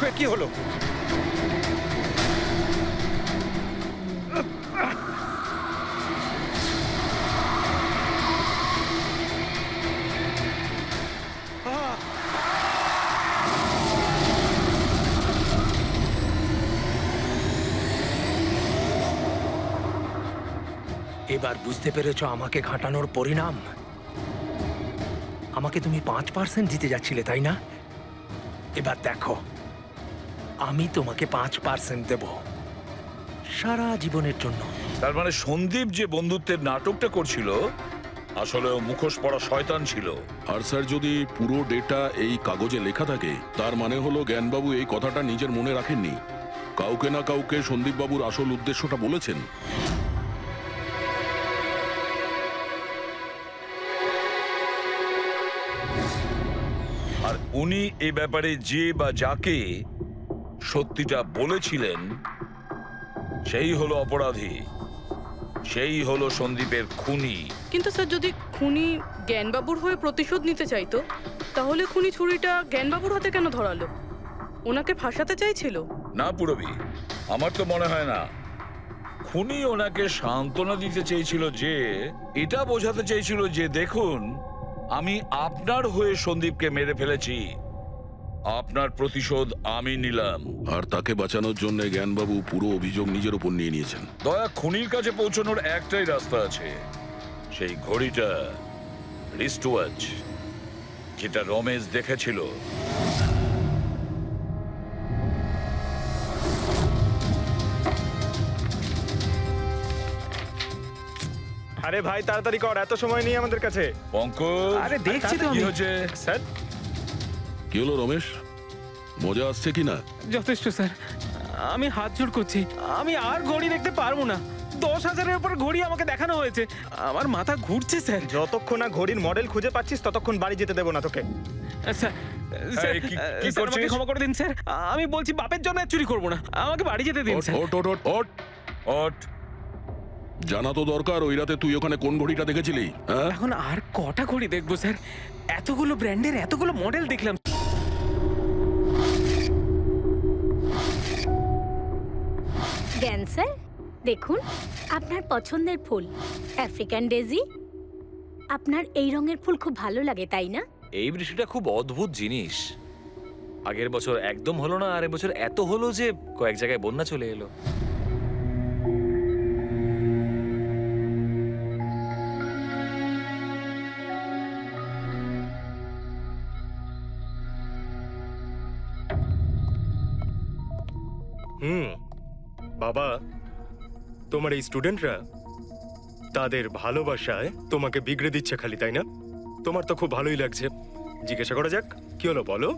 বিশ্বয়ের কি হলো? এবার বুঝতে পেরেছো আমাকে ঘাঁটানোর পরিণাম? আমাকে তুমি 5% দিতে যাচ্ছিলে, তাই না? এবার দেখো, আমি তোমাকে 5% দেব সারা জীবনের জন্য। তার মানে সন্দীপ যে বন্ধুত্বের নাটকটা করছিল আসলে ও মুখোশ পরা শয়তান ছিল। আর স্যার, যদি পুরো ডেটা এই কাগজে লেখা থাকে, তার মানে হলো জ্ঞানবাবু এই কথাটা নিজের মনে রাখেননি, কাউকে না কাউকে সন্দীপবাবুর আসল উদ্দেশ্যটা বলেছেন। আর উনি এই ব্যাপারে যে বা যাকে সত্যিটা বলেছিলেন সেই হলো অপরাধী, সেই হলো সন্দীপের খুনি। কিন্তু স্যার, যদি খুনি জ্ঞানবাবুর হয়ে প্রতিশোধ নিতে চাইতো, তাহলে খুনি ছুরিটা জ্ঞানবাবুর হাতে কেন ধরালো? ওনাকে ফাঁসাতে চাইছিল? না পুরবি, আমার তো মনে হয় না। খুনি ওনাকে সান্ত্বনা দিতে চেয়েছিল, যে এটা বোঝাতে চেয়েছিল যে দেখুন, আমি আপনার হয়ে সন্দীপকে মেরে ফেলেছি, আপনার প্রতিশোধ আমি নিলাম। আর তাকে বাঁচানোর জন্য জ্ঞানবাবু পুরো অভিযোগ নিজের উপর নিয়ে নিয়েছেন। দয়া, খুনির কাছে পৌঁছানোর একটাই রাস্তা আছে, সেই ঘড়িটা, রিস্ট ওয়াচ, যেটা রমেশ দেখেছিল। আরে ভাই তাড়াতাড়ি কর, এত সময় নেই আমাদের কাছে। পঙ্কজ, আরে দেখছি তো কি আমি। হয়েছে? স্যার, কি হলো রমেশ, মজা আসছে কিনা? যথেষ্ট স্যার, আমি হাত জোড় করছি, আমি আর ঘড়ি দেখতে পারবো না। 10,000-এর উপর ঘড়ি আমাকে দেখানো হয়েছে, আমার মাথা ঘুরছে স্যার। যতক্ষণ না ঘড়ির মডেল খুঁজে পাচ্ছিস ততক্ষণ বাড়ি যেতে দেবো না তোকে। স্যার, স্যার, কি স্যার, আমাকে করছিস? ক্ষমা করে দিন স্যার, আমি বলছি বাপের জন্য আর চুরি করবো না, আমাকে বাড়ি যেতে দিন ওঠ, স্যার। ওঠ, ওঠ, ওঠ, ওঠ। ওঠ। জানা তো দরকার ওই রাতে তুই ওখানে কোন ঘড়িটা দেখেছিলি, হ্যাঁ? এখন আর কটা ঘড়ি দেখবো স্যার? এতগুলো ব্র্যান্ডের এতগুলো মডেল দেখলাম। জ্ঞান স্যার, দেখুন আপনার পছন্দের ফুল আফ্রিকান ডেজি। আপনার এই রঙের ফুল খুব ভালো লাগে, তাই না? এই বৃষ্টিটা খুব অদ্ভুত জিনিস। আগের বছর একদম হলো না, আর এবছর এত হলো যে কয়েক জায়গায় বন্যা চলে এলো। বাবা, তোমার এই স্টুডেন্টরা তাদের ভালোবাসায় তোমাকে বিগড়ে দিচ্ছে খালি, তাই না? তোমার তো খুব ভালোই লাগছে। জিজ্ঞাসা করা যাক, কি হলো বলো?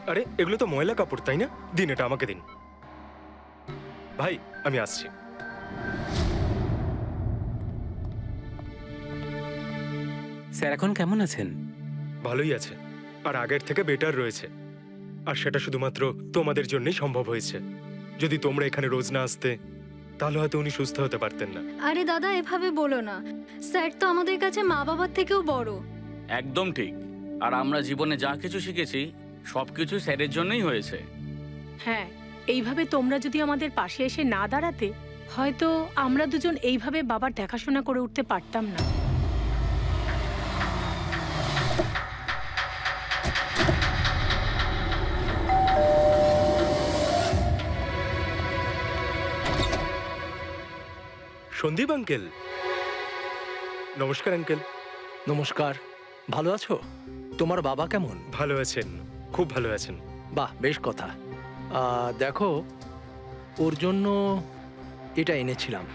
আরে এগুলো তো ময়লা কাপড়, তাই না? দিন, এটা আমাকে দিন। ভাই, আমি আসছি। স্যার, এখন কেমন আছেন? ভালোই আছে, আর আগের থেকে বেটার রয়েছে। আর সেটা শুধুমাত্র তোমাদের জন্যই সম্ভব হয়েছে। যদি তোমরা এখানে রোজ না আসতে, তাহলে হয়তো উনি সুস্থ হতে পারতেন না। আরে দাদা, এভাবে বলো না। স্যার তো আমাদের কাছে মা বাবার থেকেও বড়। একদম ঠিক। আর আমরা জীবনে যা কিছু শিখেছি সবকিছু স্যারের জন্যই হয়েছে। হ্যাঁ, এইভাবে তোমরা যদি আমাদের পাশে এসে না দাঁড়াতে, হয়তো আমরা দুজন এইভাবে বাবার দেখাশোনা করে উঠতে পারতাম না। সন্দীপ আঙ্কেল, নমস্কার আঙ্কেল। নমস্কার। ভালো আছো? তোমার বাবা কেমন? ভালো আছেন, খুব ভালো আছেন। বাহ, বেশ কথা। দেখো, ওর জন্য এটা এনেছিলাম।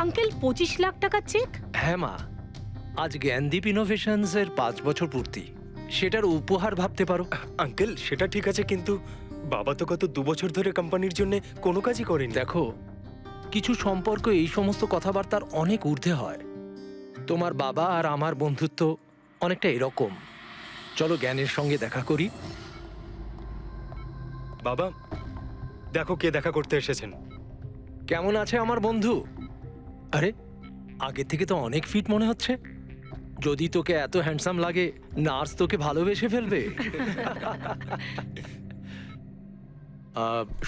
আঙ্কেল, 25 লাখ টাকা চেক? হ্যাঁ মা, আজ জ্ঞানদীপ ইনোভেশনস এর 5 বছর পূর্তি, সেটার উপহার ভাবতে পারো। আঙ্কেল, সেটা ঠিক আছে, কিন্তু বাবা তো গত 2 বছর ধরে কোম্পানির জন্য কোনো কাজই করেনি। দেখো, কিছু সম্পর্ক এই সমস্ত কথাবার্তার অনেক ঊর্ধ্বে হয়। তোমার বাবা আর আমার বন্ধুত্ব অনেকটা এরকম। চলো জ্ঞানের সঙ্গে দেখা করি। বাবা, দেখো কে দেখা করতে এসেছেন। কেমন আছে আমার বন্ধু? আরে, আগে থেকে তো অনেক ফিট মনে হচ্ছে। যদি তোকে এত হ্যান্ডসাম লাগে, নার্স তোকে ভালোবেসে ফেলবে।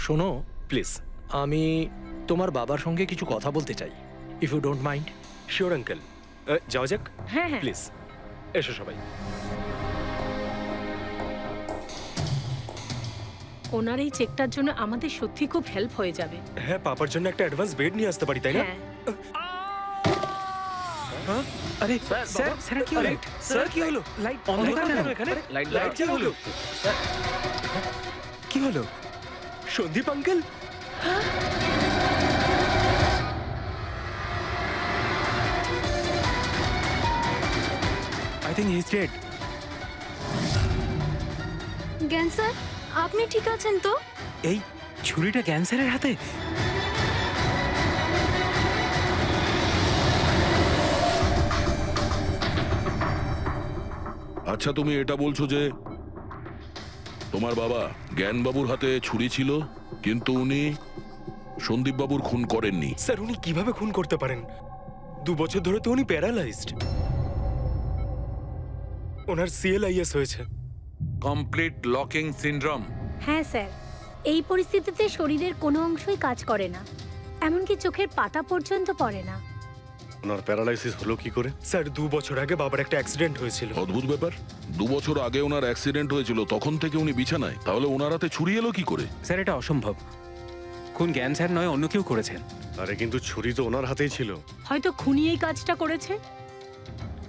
শোনো প্লিজ। আমি তোমার বাবার সঙ্গে কিছু কথা বলতে চাই, if you don't mind. Sure uncle, যাওয়া যাক। হ্যাঁ হ্যাঁ প্লিজ এসো সবাই। ওনার এই চেকটার জন্য আমাদের সত্যি খুব হেল্প হয়ে যাবে। হ্যাঁ, পাপার জন্য একটা অ্যাডভান্স বেড নিয়ে আসতে পারি, তাই না? হ্যাঁ আরে স্যার, স্যার বাবা, স্যার কি হলো? স্যার কি হলো? লাইট অন্ধকার কেন এখানে? লাইট কি হলো? কি হলো? Sandip uncle, I think he is dead. Gyan sir, আপনি ঠিক আছেন তো? এই ছুরিটা ক্যান্সারের হাতে? আচ্ছা, তুমি এটা বলছো যে তোমার বাবা জ্ঞানবাবুর হাতে ছুরি ছিল, কিন্তু উনি সন্দীপবাবুর খুন করেননি। স্যার উনি কিভাবে খুন করতে পারেন? 2 বছর ধরে তো উনি প্যারালাইজড। ওনার CLIS হয়েছে। Complete locking syndrome. হ্যাঁ স্যার, এই পরিস্থিতিতে শরীরের কোনো অংশই কাজ করে না, এমনকি চোখের পাতা পর্যন্ত পড়ে না। ওনার প্যারালাইসিস হলো কি করে? স্যার 2 বছর আগে বাবার একটা অ্যাক্সিডেন্ট হয়েছিল। অদ্ভুত ব্যাপার, 2 বছর আগে ওনার অ্যাক্সিডেন্ট হয়েছিল, তখন থেকে উনি বিছানায়। তাহলে ওনার হাতে ছুরি এলো কি করে? স্যার এটা অসম্ভব। খুন জ্ঞান স্যার নয়, অন্য কেউ করেছেন। আরে কিন্তু ছুরি তো ওনার হাতেই ছিল। হয়তো খুনি এই কাজটা করেছে।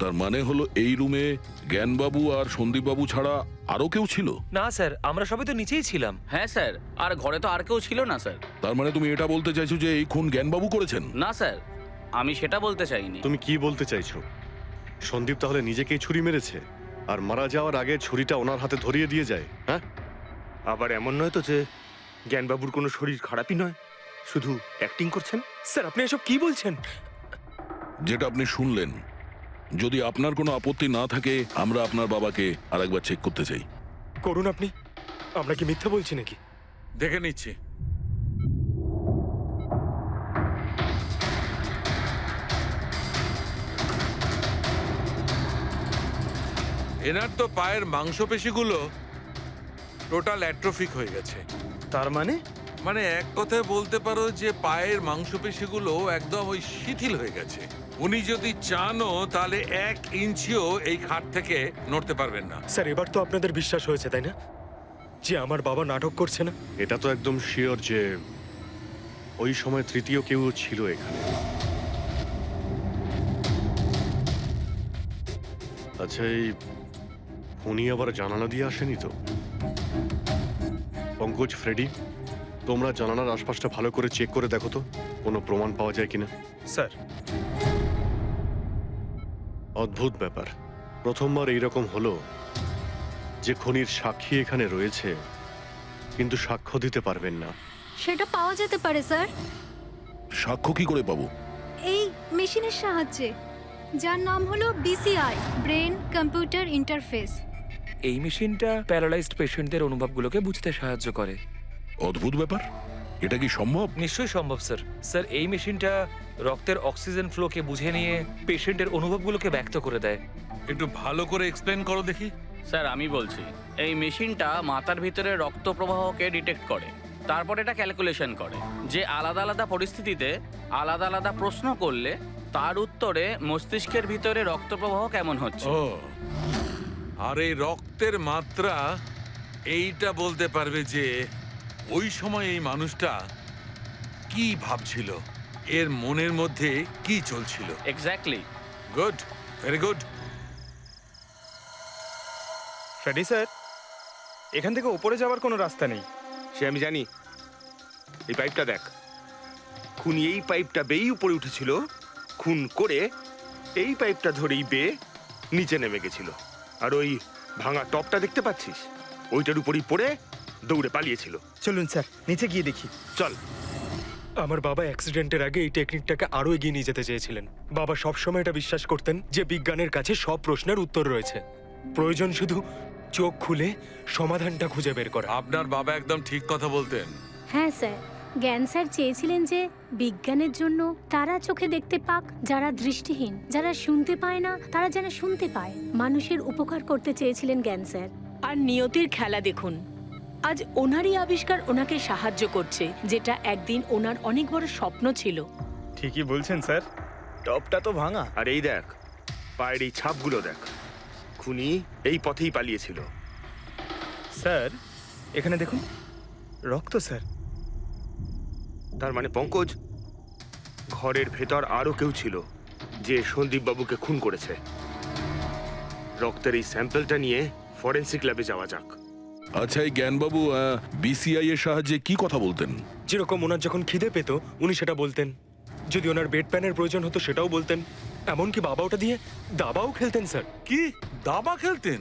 তার মানে হলো এই রুমে জ্ঞানবাবু আর সন্দীপবাবু ছাড়া আরো কেউ ছিল? না স্যার, আমরা সবাই তো নিচেই ছিলাম। হ্যাঁ স্যার, আর ঘরে তো আর কেউ ছিল না স্যার। তার মানে তুমি এটা বলতে চাইছো যে এই খুন জ্ঞানবাবু করেছেন? না স্যার, আমি সেটা বলতে চাইনি। তুমি কি বলতে চাইছো? সন্দীপ তাহলে নিজেকেই ছুরি মেরেছে, আর মারা যাওয়ার আগে ছুরিটা ওনার হাতে ধরিয়ে দিয়ে যায়? হ্যাঁ, আবার এমন নয় তো যে জ্ঞানবাবুর কোনো শরীর খারাপই নয়, শুধু অ্যাক্টিং করছেন। স্যার আপনি এসব কি বলছেন? যেটা আপনি শুনলেন, যদি আপনার কোনো আপত্তি না থাকে আমরা আপনার বাবাকে আরেকবার চেক করতে চাই। করুন আপনি। আমরা কি মিথ্যা বলছি নাকি? দেখে নিচ্ছি। এনার তো পায়ের মাংসপেশিগুলো টোটাল অ্যাট্রোফিক হয়ে গেছে। তার মানে মানে এক কথায় বলতে পারো যে পায়ের মাংসপেশিগুলো একদম ওই শিথিল হয়ে গেছে। উনি যদি চানও তাহলে 1 ইঞ্চিও এই খাট থেকে নড়তে পারবেন না। স্যার এবার তো আপনাদের বিশ্বাস হয়েছে, তাই না, যে আমার বাবা নাটক করছে না? এটা তো একদম শিওর যে ওই সময় তৃতীয় কেউ ছিল এখানে। আচ্ছা, এই উনি আবার জানালা দিয়ে আসেনি তো? পঙ্কজ, ফ্রেডি, তোমরা জানালার আশপাশটা ভালো করে চেক করে দেখো তো কোনো প্রমাণ পাওয়া যায় কিনা। স্যার অদ্ভুত ব্যাপার, প্রথমবার এইরকম হলো যে খুনির সাক্ষী এখানে রয়েছে কিন্তু সাক্ষ্য দিতে পারবেন না। সেটা পাওয়া যেতে পারে স্যার, সাক্ষ্য কি করে পাবো? এই মেশিনের সাহায্যে, যার নাম হলো BCI, ব্রেন কম্পিউটার ইন্টারফেস। এই মেশিনটা প্যারালাইজড পেশেন্টদের অনুভবগুলোকে বুঝতে সাহায্য করে। অদ্ভুত ব্যাপার, এটা কি সম্ভব? নিশ্চয়ই সম্ভব স্যার। স্যার এই মেশিনটা রক্তের অক্সিজেন ফ্লোকে বুঝে নিয়ে পেশেন্টের অনুভবগুলোকে ব্যক্ত করে দেয়। একটু ভালো করে এক্সপ্লেন করো দেখি। স্যার আমি বলছি, এই মেশিনটা মাথার ভিতরে রক্ত প্রবাহকে ডিটেক্ট করে, তারপর এটা ক্যালকুলেশন করে যে আলাদা আলাদা পরিস্থিতিতে আলাদা আলাদা প্রশ্ন করলে তার উত্তরে মস্তিষ্কের ভিতরে রক্ত প্রবাহ কেমন হচ্ছে। ও, আর এই রক্তের মাত্রা এইটা বলতে পারবে যে ওই সময় এই মানুষটা কি ভাবছিল, এর মনের মধ্যে কি চলছিল। Exactly. Good, very good. Freddie sir, এখান থেকে উপরে যাওয়ার কোনো রাস্তা নেই, সে আমি জানি। এই পাইপটা দেখ, খুনি এই পাইপটা বেয়েই উপরে উঠেছিল, খুন করে এই পাইপটা ধরেই বেয়ে নিচে নেমে গেছিল। আর ওই ভাঙা টপটা দেখতে পাচ্ছিস, ওইটার উপরই পড়ে দৌড়ে পালিয়েছিল। চলুন স্যার, নিচে গিয়ে দেখি। চল। আমার বাবা অ্যাক্সিডেন্টের আগে এই টেকনিকটাকে আরো এগিয়ে নিয়ে যেতে চেয়েছিলেন। বাবা সবসময় এটা বিশ্বাস করতেন যে বিজ্ঞানের কাছে সব প্রশ্নের উত্তর রয়েছে, প্রয়োজন শুধু চোখ খুলে সমাধানটা খুঁজে বের করা। আপনার বাবা একদম ঠিক কথা বলতেন। হ্যাঁ স্যার, জ্ঞান স্যার চেয়েছিলেন যে বিজ্ঞানের জন্য তারা চোখে দেখতে পাক যারা দৃষ্টিহীন, যারা শুনতে পায় না তারা যেন শুনতে পায়। মানুষের উপকার করতে চেয়েছিলেন জ্ঞান স্যার। আর নিয়তির খেলা দেখুন, আজ ওনারই আবিষ্কার ওনাকে সাহায্য করছে, যেটা একদিন ওনার অনেক বড় স্বপ্ন ছিল। ঠিকই বলছেন স্যার, টপটা তো ভাঙা। আর এই দেখ, পায়ের এই ছাপগুলো দেখ, খুনি এই পথেই পালিয়েছিল। স্যার এখানে দেখুন, রক্ত স্যার। তার মানে পঙ্কজ, ঘরের ভেতর আরো কেউ ছিল যে সন্দীপ বাবুকে খুন করেছে। রক্তের এই স্যাম্পলটা নিয়ে ফরেন্সিক ল্যাবে যাওয়া যাক। আচ্ছা, এই জ্ঞানবাবু বিসিআই এর সাহায্যে কি কথা বলতেন? যেরকম ওনার যখন খিদে পেত উনি সেটা বলতেন, যদি ওনার বেড প্যানের প্রয়োজন হতো সেটাও বলতেন, এমনকি বাবা ওটা দিয়ে দাবাও খেলতেন স্যার। কি দাবা খেলতেন?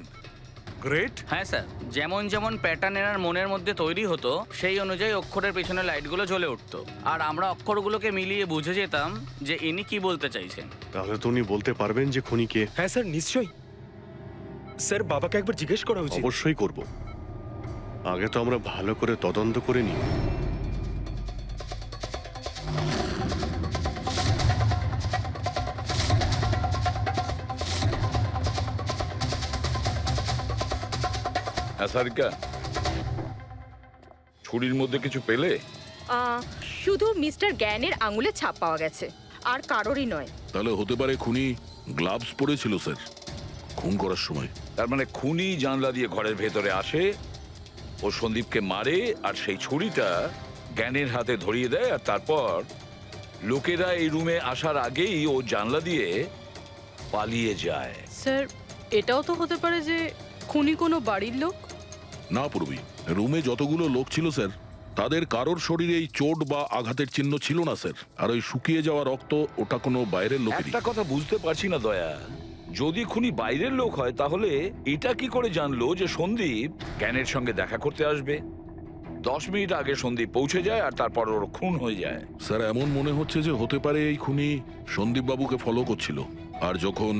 গ্রেট। হ্যাঁ স্যার, যেমন যেমন প্যাটার্ন এনার মনের মধ্যে তৈরি হতো সেই অনুযায়ী অক্ষরের পেছনে লাইটগুলো জ্বলে উঠতো, আর আমরা অক্ষরগুলোকে মিলিয়ে বুঝে যেতাম যে ইনি কি বলতে চাইছেন। তাহলে তো উনি বলতে পারবেন যে খুনি কে? হ্যাঁ স্যার, নিশ্চয়ই। স্যার বাবাকে একবার জিজ্ঞেস করা উচিত। অবশ্যই করব। আগে তো আমরা ভালো করে তদন্ত করে নিই। হ্যাঁ সারিকা, ছুরির মধ্যে কিছু পেলে? শুধু মিস্টার জ্ঞানের আঙুলে ছাপ পাওয়া গেছে, আর কারোরই নয়। তাহলে হতে পারে খুনি গ্লাভস পরেছিল স্যার খুন করার সময়। তার মানে খুনি জানলা দিয়ে ঘরের ভেতরে আসে, ও সন্দীপকে মারে, আর সেই ছুরিটা জ্ঞানের হাতে ধরিয়ে দেয়, আর তারপর লোকেরা এই রুমে আসার আগেই ও জানলা দিয়ে পালিয়ে যায়। স্যার এটাও তো হতে পারে যে খুনি কোনো বাড়ির লোক। না পূর্বী, রুমে যতগুলো লোক ছিল স্যার, তাদের কারোর শরীরেই চোট বা আঘাতের চিহ্ন ছিল না স্যার। আর ওই শুকিয়ে যাওয়া রক্ত, ওটা কোনো বাইরের লোকেরই। একটা কথা বুঝতে পারছি না দয়া, যদি খুনি বাইরের লোক হয় তাহলে এটা কি করে জানলো যে সন্দীপ জ্ঞানের সঙ্গে দেখা করতে আসবে? 10 মিনিট আগে সন্দীপ পৌঁছে যায় আর তারপর ওর খুন হয়ে যায়। স্যার এমন মনে হচ্ছে যে হতে পারে এই খুনি সন্দীপ বাবুকে ফলো করছিল, আর যখন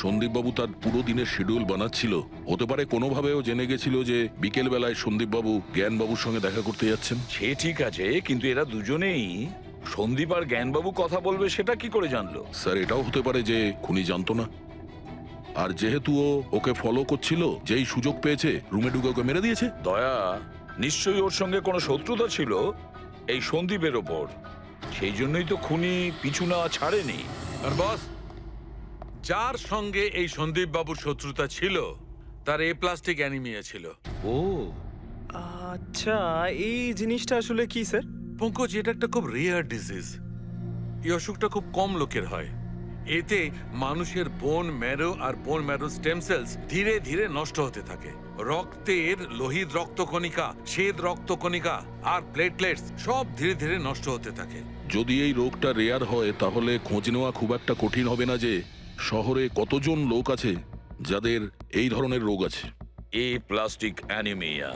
সন্দীপ বাবু তার পুরো দিনের শিডিউল বানাচ্ছিল, হতে পারে কোনোভাবেও জেনে গেছিল যে বিকেল বেলায় সন্দীপ বাবু জ্ঞান বাবুর সঙ্গে দেখা করতে যাচ্ছেন। সে ঠিক আছে, কিন্তু এরা দুজনেই সন্দীপ আর জ্ঞানবাবু কথা বলবে সেটা কি করে জানলো? স্যার এটাও হতে পারে যে খুনি জানতো না, আর যেহেতু ও ওকে ফলো করছিল, যেই সুযোগ পেয়েছে রুমে ঢুকে ওকে মেরে দিয়েছে। দয়া, নিশ্চয়ই ওর সঙ্গে কোনো শত্রুতা ছিল এই সন্দীপের ওপর, সেই জন্যই তো খুনি পিছু না ছাড়েনি। আর বস, যার সঙ্গে এই সন্দীপ বাবুর শত্রুতা ছিল তার এ প্লাস্টিক অ্যানিমিয়া ছিল। ও আচ্ছা, এই জিনিসটা আসলে কি স্যার? পঙ্কজ, এটা একটা খুব রেয়ার ডিজিজ। এই অসুখটা খুব কম লোকের হয়। এতে মানুষের বোন ম্যারো আর বোন ম্যারো স্টেম সেলস ধীরে ধীরে নষ্ট হতে থাকে। রক্তের লোহিত রক্তকণিকা, শ্বেত রক্তকণিকা আর প্লেটলেটস সব ধীরে ধীরে নষ্ট হতে থাকে। যদি এই রোগটা রেয়ার হয় তাহলে খোঁজ নেওয়া খুব একটা কঠিন হবে না যে শহরে কতজন লোক আছে যাদের এই ধরনের রোগ আছে। এই প্লাস্টিক অ্যানিমিয়া।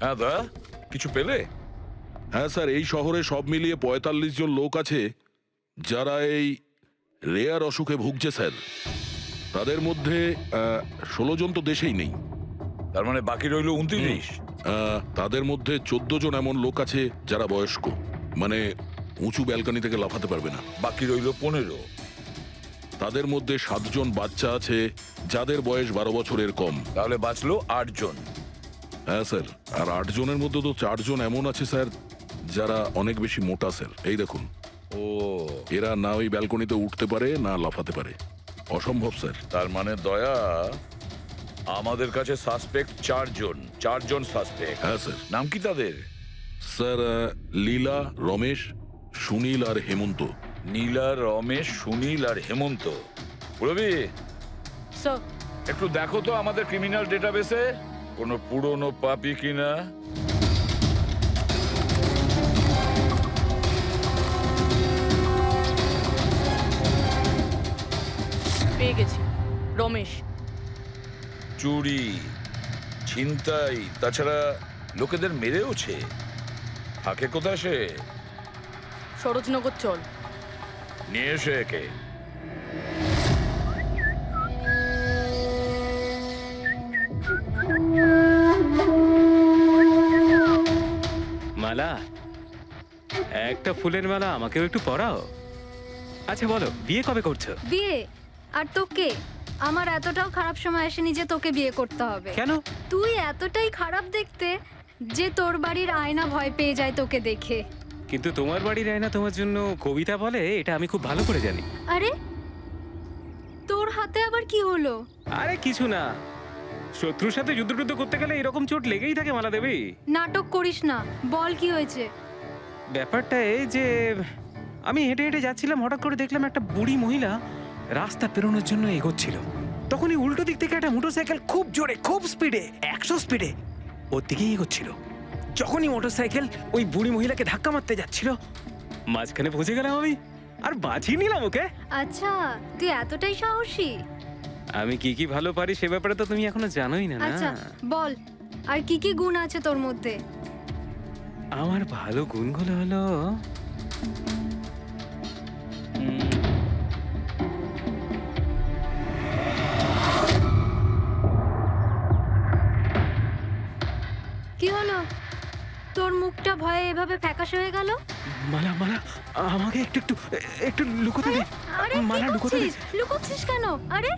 হ্যাঁ দা, কিছু পেলে? হ্যাঁ স্যার, এই শহরে সব মিলিয়ে 45 জন লোক আছে যারা এই রেয়ার অসুখে ভুগছে স্যার। তাদের মধ্যে 16 জন তো দেশেই নেই। তার মানে বাকি রইল 29। তাদের মধ্যে 14 জন এমন লোক আছে যারা বয়স্ক, মানে উঁচু ব্যালকনি থেকে লাফাতে পারবে না। বাকি রইল 15। তাদের মধ্যে 7 জন বাচ্চা আছে যাদের বয়স 12 বছরের কম। তাহলে বাঁচলো 8 জন। হ্যাঁ স্যার, আর 8 জনের মধ্যে তো 4 জন এমন আছে স্যার যারা অনেক বেশি মোটা স্যার। এই দেখুন, ও এরা না ওই ব্যালকনিতে উঠতে পারে না লাফাতে পারে। অসম্ভব স্যার। তার মানে দয়া, আমাদের কাছে সাসপেক্ট 4 জন সাসপেক্ট। হ্যাঁ স্যার। নাম কি তাদের? স্যার লীলা, রমেশ, সুনীল আর হেমন্ত। নীলা, রমেশ, সুনীল আর হেমন্ত। রবি, স্যার একটু দেখো তো আমাদের ক্রিমিনাল ডেটাবেসে কোনো পুরনো পাপি কিনা। পেয়ে গেছি, রমেশ। চুরি, ছিনতাই, তাছাড়া লোকেদের মেরেওছে। থাকে কোথায় সে? সরোজনগর চল। নিয়ে এসে একে। মালা, একটা ফুলের মালা আমাকেও একটু পরাও। আচ্ছা বলো, বিয়ে কবে করছো? বিয়ে? আর তোকে? আমার এতটাও খারাপ সময় আসেনি যে তোকে বিয়ে করতে হবে। কেন? তুই এতটাই খারাপ দেখতে যে তোর বাড়ির আয়না ভয় পেয়ে যায় তোকে দেখে। কিন্তু তোমার বাড়ির আয়না তোমার জন্য কবিতা বলে, এটা আমি খুব ভালো করে জানি। আরে তোর হাতে আবার কি হলো? আরে কিছু না, শত্রুর সাথে যুদ্ধ করতে গেলে এরকম চোট লেগেই থাকে মালা দেবী। নাটক করিস না, বল কি হয়েছে? ব্যাপারটা এই যে আমি হেঁটে হেঁটে যাচ্ছিলাম, হঠাৎ করে দেখলাম একটা বুড়ি মহিলা রাস্তা পেরোনোর জন্য এগোচ্ছিল। তখনই উল্টো দিক থেকে একটা মোটরসাইকেল খুব জোরে, খুব স্পিডে, 100 স্পিডে ওর দিকেই এগোচ্ছিল। যখনই মোটরসাইকেল ওই বুড়ি মহিলাকে ধাক্কা মারতে যাচ্ছিল, মাঝখানে পৌঁছে গেলাম আমি আর বাঁচিয়ে নিলাম ওকে। আচ্ছা, তুই এতটাই সাহসী? আমি কি কি ভালো পারি সে ব্যাপারে তো তুমি এখনো জানোই না। আচ্ছা বল, আর কি কি গুণ আছে তোর মধ্যে? আমার ভালো গুণগুলো হলো কি হলো? তোর মুখটা ভয়ে এভাবে ফ্যাকাশে হয়ে গেল? মালা, মালা আমাকে একটু একটু একটু লুকোতে দে। আরে মালা কি লুকোতে দে। করছিস? লুকোচ্ছিস কেন? আরে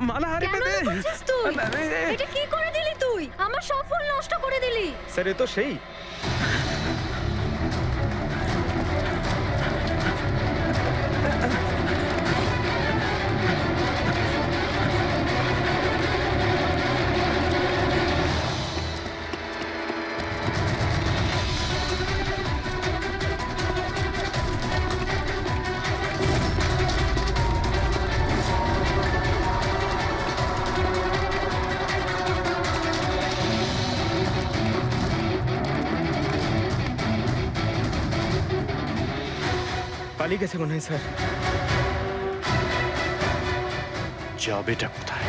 মালা, আরে কেন দে। লুকোচ্ছিস তুই? আরে, এটা কি করে দিলি তুই? আমার সব ফুল নষ্ট করে দিলি। স্যার এ তো সেই। পালিয়ে গেছে মনে হয় স্যার। যাবেটা কোথায়?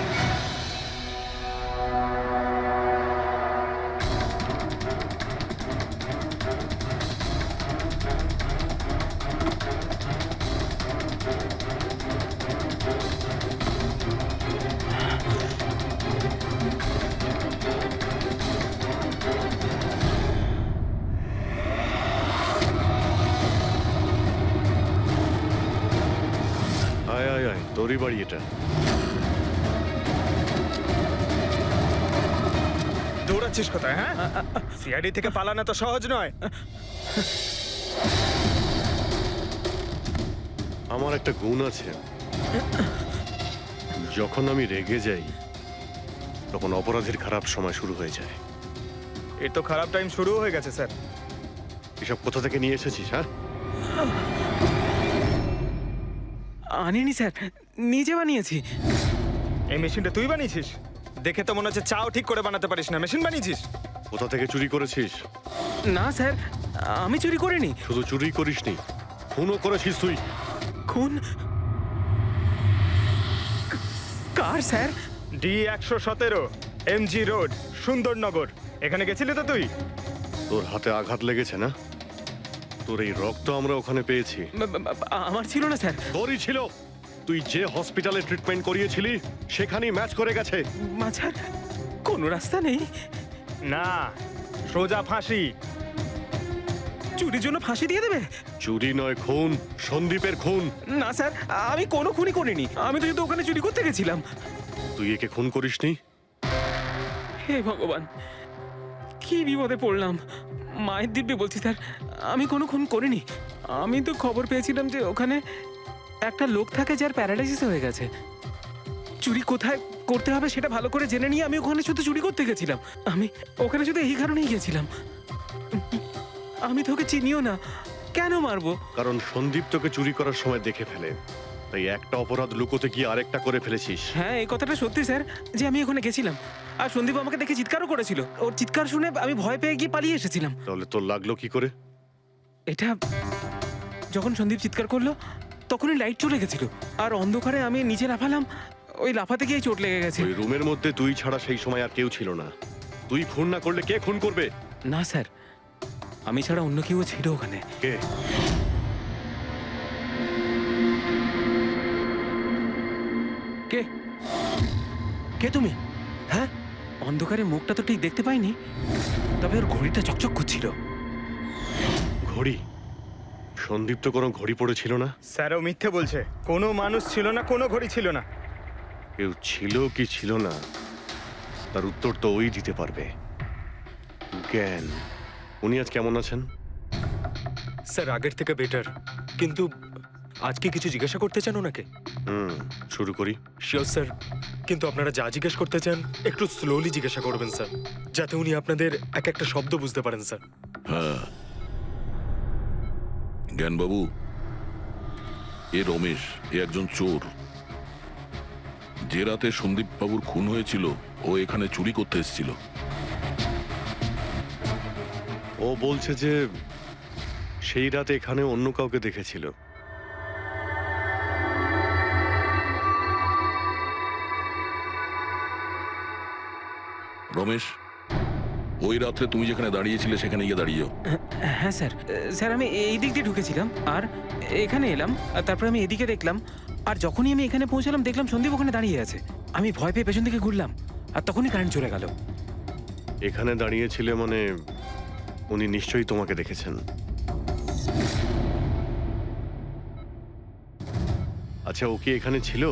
আয় আয় আয়, তোরই বাড়ি এটা। দৌড়াচ্ছিস কোথায়? হ্যাঁ, সিআইডি থেকে পালানো তো সহজ নয়। আমার একটা গুণ আছে, যখন আমি রেগে যাই তখন অপরাধীর খারাপ সময় শুরু হয়ে যায়। এর তো খারাপ টাইম শুরু হয়ে গেছে স্যার। এসব কোথা থেকে নিয়ে এসেছিস? হ্যাঁ, আনিনি স্যার, নিজে বানিয়েছি। এই মেশিনটা তুই বানিয়েছিস? দেখে তো মনে হচ্ছে চাও ঠিক করে বানাতে পারিস না, মেশিন বানিয়েছিস। কোথা থেকে চুরি করেছিস? না স্যার, আমি চুরি করিনি। শুধু চুরি করিসনি, খুনও করেছিস তুই। খুন? কার sir? D117 MG road, Sundarnagar. এখানে গেছিলি তো তুই? তোর হাতে আঘাত লেগেছে না? তোর এই রক্ত আমরা ওখানে পেয়েছি। আমার ছিল না স্যার। তোরই ছিল। তুই যে হসপিটালে ট্রিটমেন্ট করিয়েছিলি সেখানেই ম্যাচ করে গেছে। মাঝার কোনো রাস্তা নেই? না, সোজা ফাঁসি। চুরির জন্য ফাঁসি দিয়ে দেবে? চুরি নয়, খুন। সন্দীপের খুন। না স্যার, আমি কোনো খুনই করিনি। আমি তো শুধু ওখানে চুরি করতে গেছিলাম। তুই একে খুন করিসনি? হে ভগবান, কি বিপদে পড়লাম। মায়ের দিব্যে বলছি স্যার, আমি কোনো খুন করিনি। আমি তো খবর পেয়েছিলাম যে ওখানে একটা লোক থাকে যার প্যারালাইসিস হয়ে গেছে। চুরি কোথায় করতে হবে সেটা ভালো করে জেনে নিয়ে আমি ওখানে শুধু চুরি করতে গেছিলাম। আমি ওখানে শুধু এই কারণেই গেছিলাম। আমি তোকে চিনিও না, কেন মারবো? কারণ সন্দীপ তোকে চুরি করার সময় দেখে ফেলে, তাই একটা অপরাধ লুকোতে গিয়ে আরেকটা করে ফেলেছিস। হ্যাঁ, এই কথাটা সত্যি স্যার যে আমি ওখানে গেছিলাম। আর সন্দীপ আমাকে দেখে চিৎকারও করেছিল। ওর চিৎকার শুনে আমি ভয় পেয়ে গিয়ে পালিয়ে এসেছিলাম। তাহলে তোর লাগলো কি করে? এটা যখন সন্দীপ চিৎকার করলো তখনই লাইট চলে গেছিল আর অন্ধকারে আমি নিচে লাফালাম, ওই লাফাতে গিয়ে চোট লেগে গেছে। ওই রুমের মধ্যে তুই ছাড়া সেই সময় আর কেউ ছিল না। তুই খুন না করলে কে খুন করবে? না স্যার, আমি ছাড়া অন্য কেউ ছিল ওখানে। কে? কে কে তুমি? হ্যাঁ, অন্ধকারে মুখটা তো ঠিক দেখতে পাইনি, তবে ওর ঘড়িটা চকচক করছিল। ঘড়ি? সন্দীপ তো কোনো ঘড়ি পড়েছিল না। স্যারও মিথ্যে বলছে, কোনো মানুষ ছিল না, কোনো ঘড়ি ছিল না। কেউ ছিল কি ছিল না তার উত্তর তো ওই দিতে পারবে। জ্ঞান, উনি আজ কেমন আছেন? স্যার আগের থেকে বেটার, কিন্তু আজকে কিছু জিজ্ঞাসা করতে চান ওনাকে? শুরু করি। শিওর স্যার, কিন্তু আপনারা যা জিজ্ঞেস করতে চান একটু স্লোলি জিজ্ঞাসা করবেন স্যার, যাতে উনি আপনাদের এক একটা শব্দ বুঝতে পারেন স্যার। হ্যাঁ, জ্ঞানবাবু, এ রমেশ, এ একজন চোর। যে রাতে সন্দীপ বাবুর খুন হয়েছিল ও এখানে চুরি করতে এসেছিল। ও বলছে যে সেই রাতে এখানে অন্য কাউকে দেখেছিল। রমেশ, ওই রাত্রে তুমি যেখানে দাঁড়িয়েছিলে সেখানে গিয়ে দাঁড়িয়েও। হ্যাঁ স্যার, স্যার আমি এই দিক দিয়ে ঢুকেছিলাম আর এখানে এলাম, আর তারপরে আমি এদিকে দেখলাম, আর যখনই আমি এখানে পৌঁছালাম দেখলাম সন্দীপ ওখানে দাঁড়িয়ে আছে। আমি ভয় পেয়ে পেছন দিকে ঘুরলাম আর তখনই কারেন্ট চলে গেল। এখানে দাঁড়িয়েছিলে মানে উনি নিশ্চয়ই তোমাকে দেখেছেন। আচ্ছা, ও কি এখানে ছিল?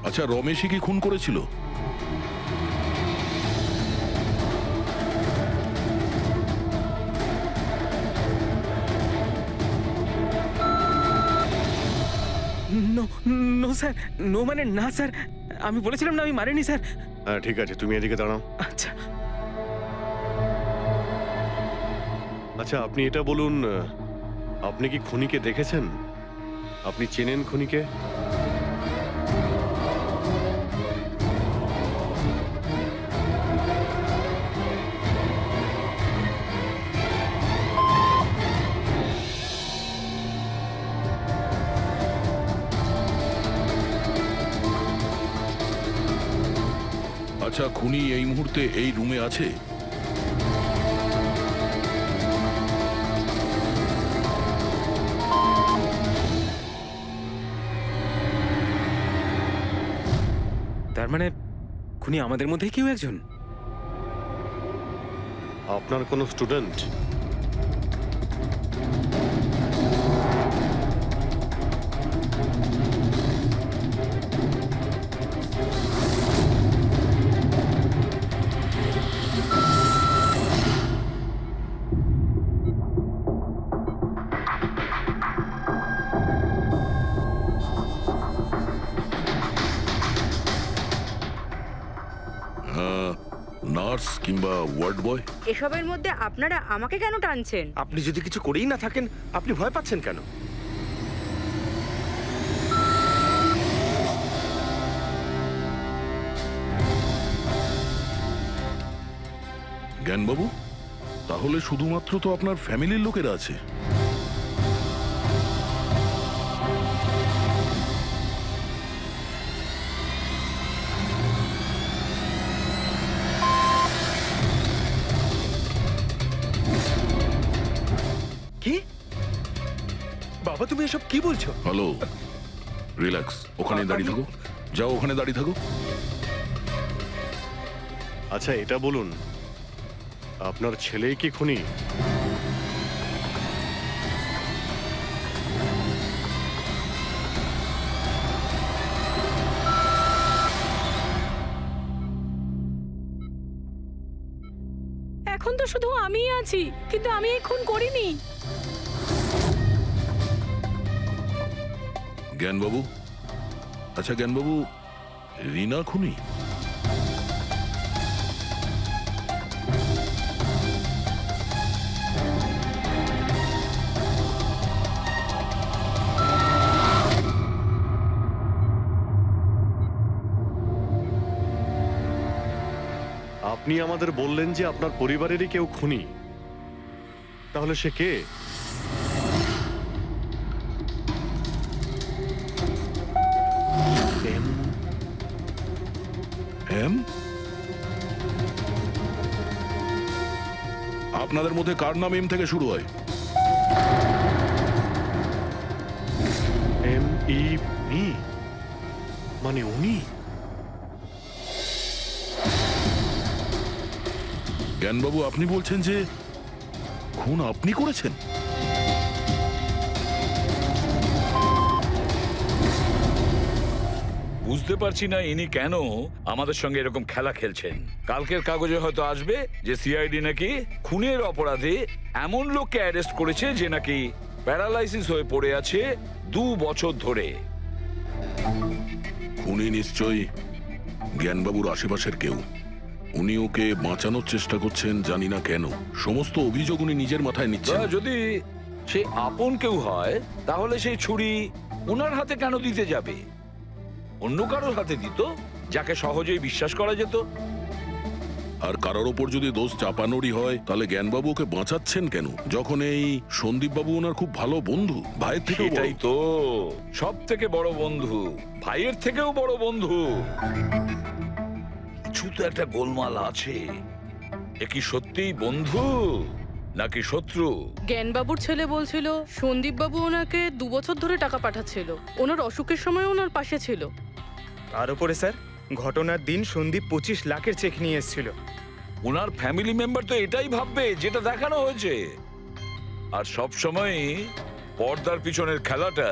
আচ্ছা, রমেশই কি খুন করেছিল? নো নো স্যার, নো মানে না স্যার, আমি বলেছিলাম না আমি মারিনি স্যার। হ্যাঁ ঠিক আছে, তুমি এদিকে দাঁড়াও। আচ্ছা আচ্ছা, আপনি এটা বলুন, আপনি কি খুনিকে দেখেছেন? আপনি চেনেন খুনিকে? আচ্ছা, খুনি এই মুহূর্তে এই রুমে আছে? তার মানে খুনি আমাদের মধ্যেই কেউ একজন। আপনার কোনো স্টুডেন্ট? নার্স কিংবা ওয়ার্ড বয়? এসবের মধ্যে আপনারা আমাকে কেন টানছেন? আপনি যদি কিছু করেই না থাকেন, আপনি ভয় পাচ্ছেন কেন? জ্ঞানবাবু, তাহলে শুধুমাত্র তো আপনার ফ্যামিলির লোকেরা আছে। কি বাবা, তুমি এসব কি বলছো? হ্যালো, রিল্যাক্স, ওখানে দাঁড়িয়ে থাকো। যাও, ওখানে দাঁড়িয়ে থাকো। আচ্ছা, এটা বলুন, আপনার ছেলেই কি খুনি? এখন তো শুধু আমিই আছি, কিন্তু আমি এই খুন করিনি। জ্ঞানবাবু, আচ্ছা জ্ঞানবাবু, রিনা খুনি? আপনি আমাদের বললেন যে আপনার পরিবারেরই কেউ খুনি, তাহলে সে কে? এম? আপনাদের মধ্যে কার নাম এম থেকে শুরু হয়? মি, মানে উনি? জ্ঞানবাবু, আপনি বলছেন যে খুন আপনি করেছেন? বুঝতে পারছি না ইনি কেন আমাদের সঙ্গে এরকম খেলা খেলছেন। কালকের কাগজে হয়তো আসবে যে সিআইডি নাকি খুনের অপরাধে এমন লোককে অ্যারেস্ট করেছে যে নাকি প্যারালাইসিস হয়ে পড়ে আছে 2 বছর ধরে। খুনি নিশ্চয়ই জ্ঞানবাবুর আশেপাশের কেউ। উনি ওকে বাঁচানোর চেষ্টা করছেন, জানি না কেন। সমস্ত অভিযোগ উনি নিজের মাথায় নিচ্ছেন। যদি সে আপন কেউ হয় তাহলে সেই ছুরি ওনার হাতে কেন দিতে যাবে? অন্য কারোর হাতে দিত, যাকে সহজেই বিশ্বাস করা যেত। আর কারোর ওপর যদি দোষ চাপানোরই হয় তাহলে জ্ঞানবাবু ওকে বাঁচাচ্ছেন কেন, যখন এই সন্দীপ বাবু ওনার খুব ভালো বন্ধু, ভাইয়ের থেকে? এটাই তো, সব থেকে বড় বন্ধু, ভাইয়ের থেকেও বড় বন্ধু। কিছু তো একটা গোলমাল আছে। এ কি সত্যিই বন্ধু নাকি শত্রু? জ্ঞানবাবুর ছেলে বলছিল সন্দীপ বাবু ওনাকে 2 বছর ধরে টাকা পাঠাচ্ছিল, ওনার অসুখের সময় ওনার পাশে ছিল। তার উপরে স্যার, ঘটনার দিন সন্দীপ 25 লাখের চেক নিয়ে এসেছিল। ওনার ফ্যামিলি মেম্বার তো এটাই ভাববে যেটা দেখানো হয়েছে। আর সব সময় পর্দার পিছনের খেলাটা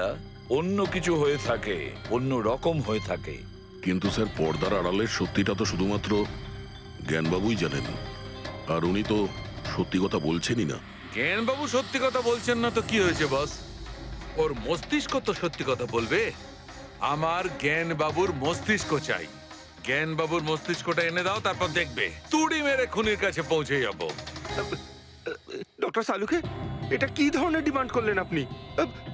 অন্য কিছু হয়ে থাকে, অন্য রকম হয়ে থাকে। কিন্তু স্যার, পর্দার আড়ালের সত্যিটা তো শুধুমাত্র জ্ঞানবাবুই জানেন, আর উনি তো সত্যি কথা বলছেনই না। জ্ঞানবাবু সত্যি কথা বলছেন না তো কি হয়েছে বস? ওর মস্তিষ্ক তো সত্যি কথা বলবে। আমার জ্ঞানবাবুর মস্তিষ্ক চাই। জ্ঞানবাবুর মস্তিষ্কটা এনে দাও, তারপর দেখবে তুড়ি মেরে খুনির কাছে পৌঁছে যাব। ডক্টর সালুকে, এটা কি ধরনের ডিমান্ড করলেন আপনি?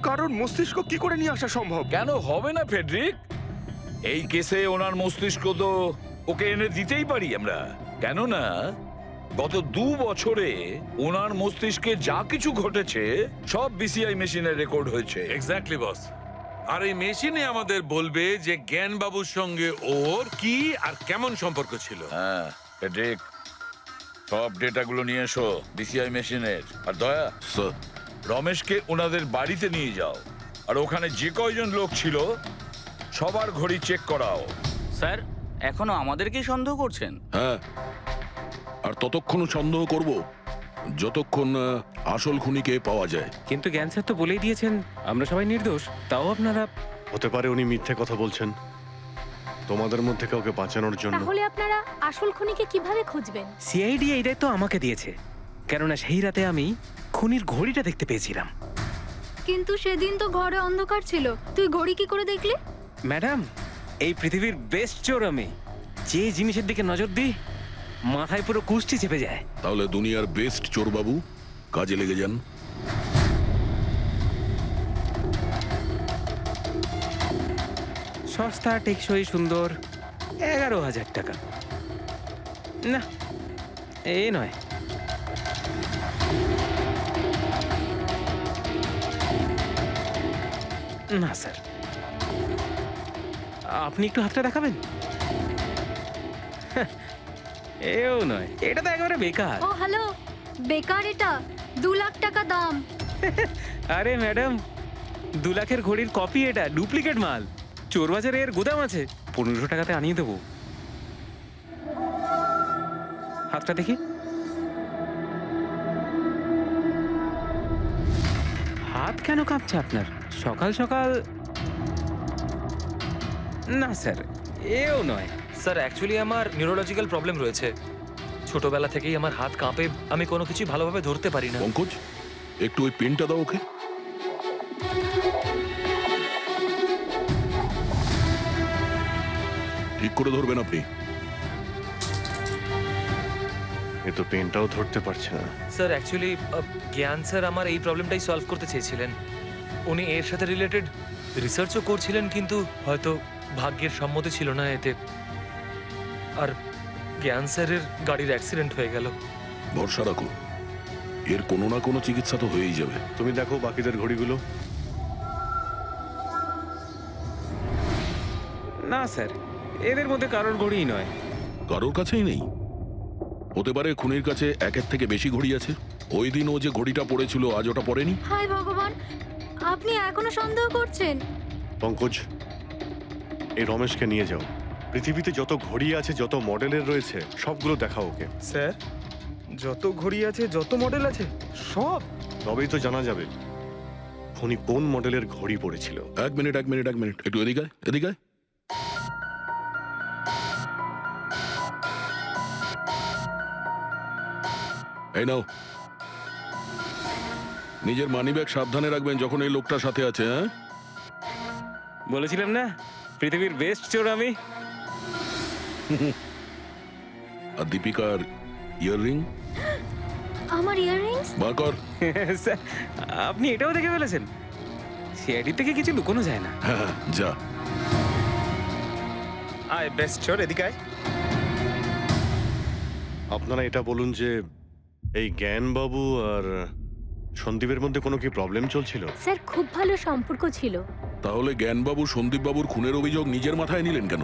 কারণ মস্তিষ্ক কি করে নিয়ে আসা সম্ভব? কেন হবে না ফেডরিক? এই কেসে ওনার মস্তিষ্ক তো ওকে এনে দিতেই পারি আমরা। কেননা গত 2 বছরে ওনার মস্তিষ্কে যা কিছু ঘটেছে সব বিসিআই মেশিনে রেকর্ড হয়েছে। এক্স্যাক্টলি বস। আর এই মেশিনে আমাদের বলবে যে জ্ঞানবাবুর সঙ্গে ওর কি আর কেমন সম্পর্ক ছিল। হ্যাঁ ফেডরিক, সব ডেটাগুলো নিয়ে এসো বিসিআই মেশিনের। আর দয়া স্যার, রমেশকে ওনাদের বাড়িতে নিয়ে যাও, আর ওখানে যে কয়জন লোক ছিল সবার ঘড়ি চেক করাও। স্যার, এখনো আমাদেরকেই সন্দেহ করছেন? হ্যাঁ, আর ততক্ষণ সন্দেহ করব যতক্ষণ না আসল খুনিকে পাওয়া যায়। কিন্তু জ্ঞান স্যার তো বলেই দিয়েছেন আমরা সবাই নির্দোষ, তাও আপনারা। হতে পারে উনি মিথ্যে কথা বলছেন তোমাদের মধ্যে কাউকে বাঁচানোর জন্য। তাহলে আপনারা আসল খুনিকে কিভাবে খুঁজবেন? সিআইডি এই দায়িত্ব আমাকে দিয়েছে, কেননা সেই রাতে আমি খুনির ঘড়িটা দেখতে পেয়েছিলাম। কিন্তু সেদিন তো ঘরে অন্ধকার ছিল, তুই ঘড়ি কি করে দেখলি? ম্যাডাম, এই পৃথিবীর বেস্ট চোর আমি। যে জিনিসের দিকে নজর দিই মাথায় পুরো কুষ্টি চেপে যায়। তাহলে দুনিয়ার বেস্ট চোরবাবু, কাজে লেগে যান। সস্তা, টেকসই, সুন্দর, 11,000 টাকা। না, এ নয়। না স্যার, আপনি একটু হাতটা দেখাবেন? এও নয়, এটা তো একেবারে বেকার। ও হ্যালো, বেকার এটা? 2 লাখ টাকা দাম। আরে ম্যাডাম, 2 লাখের ঘড়ির কপি, এটা ডুপ্লিকেট মাল। চোর বাজারে এর গুদাম আছে, 1500 টাকাতে আনিয়ে দেবো। হাতটা দেখি। হাত কেন কাঁপছে আপনার সকাল সকাল? না স্যার, এও নয়। স্যার, অ্যাকচুয়ালি আমার নিউরোলজিক্যাল প্রবলেম রয়েছে। ছোটবেলা থেকেই আমার হাত কাঁপে, আমি কোনো কিছু ভালোভাবে ধরতে পারি না। পঙ্কজ, একটু ওই পেনটা দাও ওকে। ঠিক করে ধরবেন আপনি। এ তো পেনটাও ধরতে পারছে না। স্যার অ্যাকচুয়ালি জ্ঞান স্যার আমার এই প্রবলেমটাই সলভ করতে চেয়েছিলেন। উনি এর সাথে রিলেটেড রিসার্চও করছিলেন, কিন্তু হয়তো ভাগ্যের সম্মতি ছিল না এতে, আর জ্ঞান স্যারের গাড়ির অ্যাক্সিডেন্ট হয়ে গেল। ভরসা রাখো, এর কোনো না কোনো চিকিৎসা তো হয়েই যাবে। তুমি দেখো বাকিদের ঘড়িগুলো। না স্যার, এদের মধ্যে কারোর ঘড়িই নয়। কারোর কাছেই নেই? হতে পারে খুনির কাছে একের থেকে বেশি ঘড়ি আছে। ওই দিন ও যে ঘড়িটা পড়েছিল আজ ওটা পড়েনি। হায় ভগবান, আপনি এখনো সন্দেহ করছেন? পঙ্কজ, এই রমেশকে নিয়ে যাও। পৃথিবীতে যত ঘড়ি আছে, যত মডেলের রয়েছে, সবগুলো দেখাও ওকে। স্যার, যত ঘড়ি আছে, যত মডেল আছে, সব? তবেই তো জানা যাবে খুনি কোন মডেলের ঘড়ি পড়েছিল। এক মিনিট, একটু এদিকে আয়, এদিকে আয়। এই নাও, নিজের মানিব্যাগ সাবধানে রাখবেন যখন এই লোকটার সাথে আছে। হ্যাঁ, বলেছিলাম না পৃথিবীর বেস্ট চোর আমি। আর দীপিকার ইয়াররিং আমার ইয়াররিংস? বার কর। স্যার, আপনি এটাও দেখে ফেলেছেন? সিআইডি থেকে কিছু লুকোনো যায় না। হ্যাঁ, যা। আয় বেস্ট চোর, এদিকে আয়। আপনারা এটা বলুন যে এই জ্ঞানবাবু আর সন্দীপের মধ্যে কোনো কি প্রবলেম চলছিল? স্যার খুব ভালো সম্পর্ক ছিল। তাহলে জ্ঞানবাবু সন্দীপবাবুর খুনের অভিযোগ নিজের মাথায় নিলেন কেন?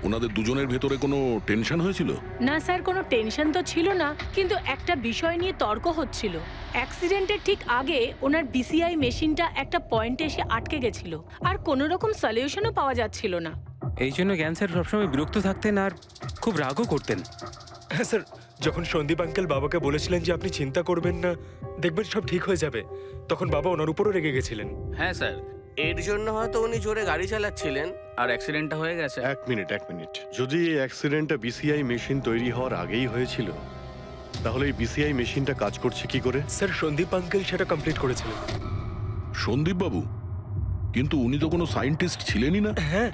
ওনাদের দুজনের ভেতরে কোনো টেনশন হয়েছিল? না স্যার, কোনো টেনশন তো ছিল না, কিন্তু একটা বিষয় নিয়ে তর্ক হচ্ছিল। অ্যাক্সিডেন্টের ঠিক আগে ওনার বিসিআই মেশিনটা একটা পয়েন্টে এসে আটকে গেছিল, আর কোনো রকম সলিউশনও পাওয়া যাচ্ছিল না। এই জন্য জ্ঞান স্যার সবসময় বিরক্ত থাকতেন আর খুব রাগও করতেন। হ্যাঁ স্যার, যখন সন্দীপ আঙ্কেল বাবাকে বলেছিলেন যে আপনি চিন্তা করবেন না, দেখবেন সব ঠিক হয়ে যাবে, তখন বাবা ওনার উপরও রেগে গেছিলেন। হ্যাঁ স্যার, এর জন্য হয়তো উনি জোরে গাড়ি চালাচ্ছিলেন আর অ্যাক্সিডেন্টটা হয়ে গেছে। এক মিনিট। যদি এই অ্যাক্সিডেন্টটা বিসিআই মেশিন তৈরি হওয়ার আগেই হয়েছিল, তাহলে এই বিসিআই মেশিনটা কাজ করছে কি করে? স্যার, সন্দীপ আঙ্কেল সেটা কমপ্লিট করেছিলেন। সন্দীপবাবু? কিন্তু উনি তো কোনো সায়েন্টিস্ট ছিলেনই না। হ্যাঁ,